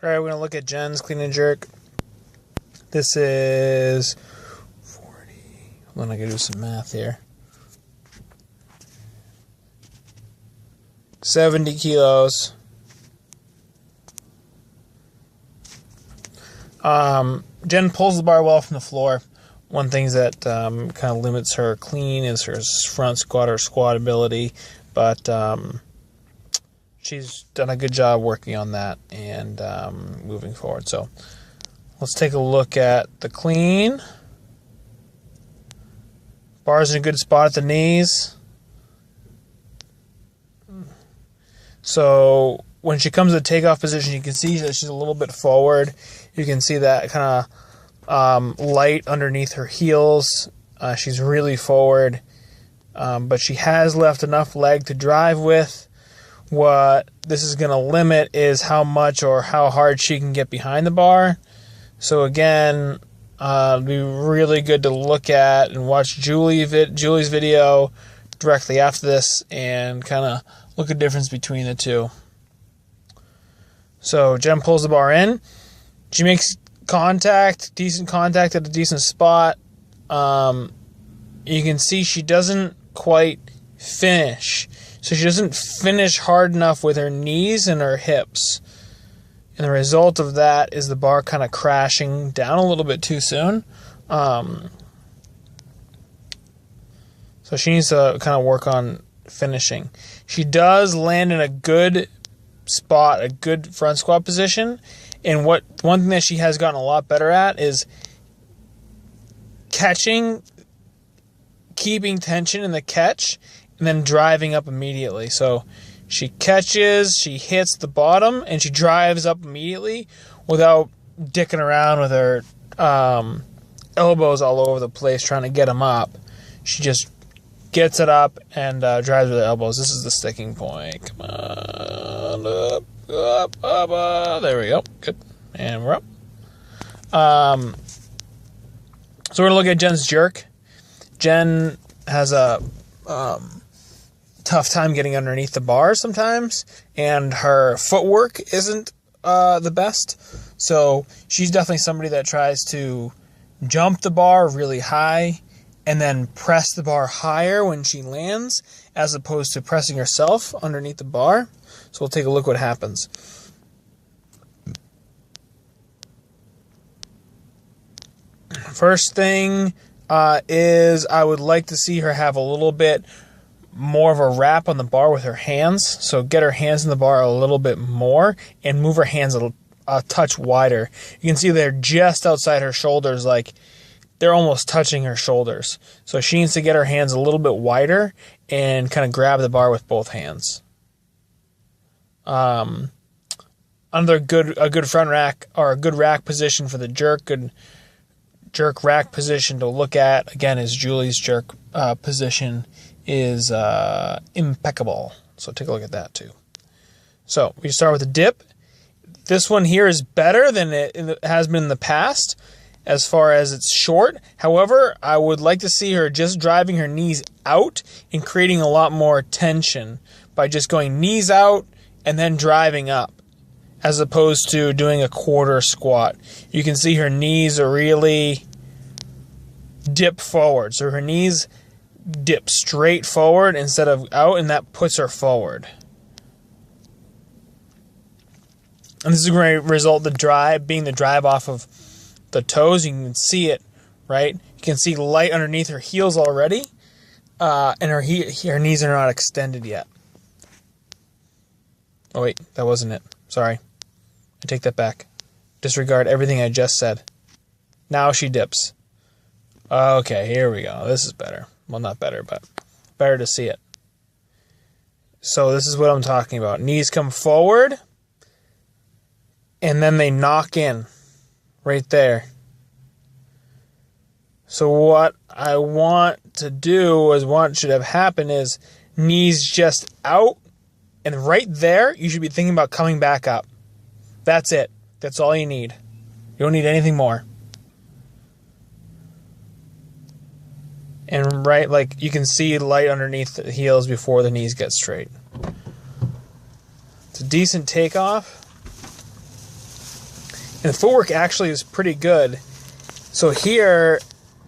All right, we're going to look at Jen's clean and jerk. This is 40. Hold on, I got to do some math here. 70 kilos. Jen pulls the bar well from the floor. One thing that kind of limits her clean is her front squat or squat ability, but she's done a good job working on that and moving forward. So let's take a look at the clean. Bar's in a good spot at the knees. So when she comes to the takeoff position, you can see that she's a little bit forward. You can see that kind of light underneath her heels. She's really forward, but she has left enough leg to drive with. What this is going to limit is how much or how hard she can get behind the bar. So again, it'd be really good to look at and watch Julie's video directly after this and kind of look at the difference between the two. So Jen pulls the bar in. She makes decent contact at a decent spot. You can see she doesn't quite finish. So she doesn't finish hard enough with her knees and her hips. And the result of that is the bar kind of crashing down a little bit too soon. So she needs to kind of work on finishing. She does land in a good spot, a good front squat position. And one thing that she has gotten a lot better at is catching, keeping tension in the catch, and then driving up immediately. So she catches, she hits the bottom, and she drives up immediately without dicking around with her elbows all over the place trying to get them up. She just gets it up and drives with her elbows. This is the sticking point. Come on, up. There we go. Good. And we're up. So we're going to look at Jen's jerk. Jen has a tough time getting underneath the bar sometimes, and her footwork isn't the best. So she's definitely somebody that tries to jump the bar really high and then press the bar higher when she lands, as opposed to pressing herself underneath the bar. So we'll take a look what happens. First thing is I would like to see her have a little bit more of a wrap on the bar with her hands. So get her hands in the bar a little bit more and move her hands a touch wider. You can see they're just outside her shoulders, like they're almost touching her shoulders. So she needs to get her hands a little bit wider and kind of grab the bar with both hands. Another a good front rack or a good rack position for the jerk, good jerk rack position to look at, again, is Julie's jerk position is impeccable. So take a look at that too. So we start with the dip. This one here is better than it has been in the past as far as it's short. However, I would like to see her just driving her knees out and creating a lot more tension by just going knees out and then driving up, as opposed to doing a quarter squat. You can see her knees are really dip forward. So her knees dip straight forward instead of out, and that puts her forward. And this is going to result in the drive off of the toes. You can see it, right? You can see light underneath her heels already, and her knees are not extended yet. Oh wait, that wasn't it. Sorry. I take that back. Disregard everything I just said. Now she dips. Okay, here we go. This is better. Well, not better, but better to see it. So this is what I'm talking about. Knees come forward, and then they knock in right there. So what I want to do is what should have happened is knees just out, and right there, you should be thinking about coming back up. That's it. That's all you need. You don't need anything more. And right, like you can see light underneath the heels before the knees get straight. It's a decent takeoff. And the footwork actually is pretty good. So here,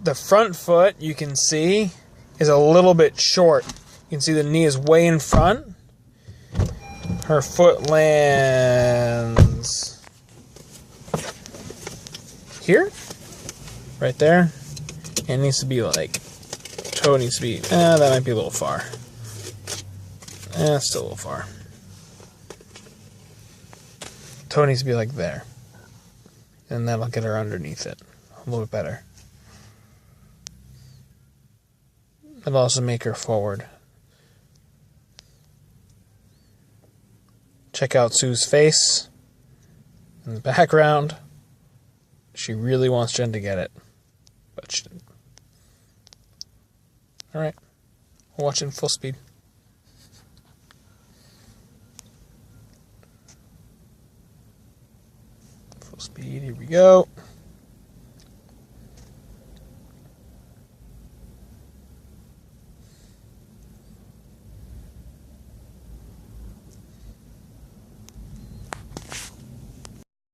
the front foot, you can see, is a little bit short. You can see the knee is way in front. Her foot lands here, right there. And it needs to be like, toe needs to be, that might be a little far. Still a little far. Toe needs to be like there. And that'll get her underneath it a little bit better. It'll also make her forward. Check out Sue's face in the background. She really wants Jen to get it, but she didn't. Alright, we'll watch it in full speed. Full speed, here we go.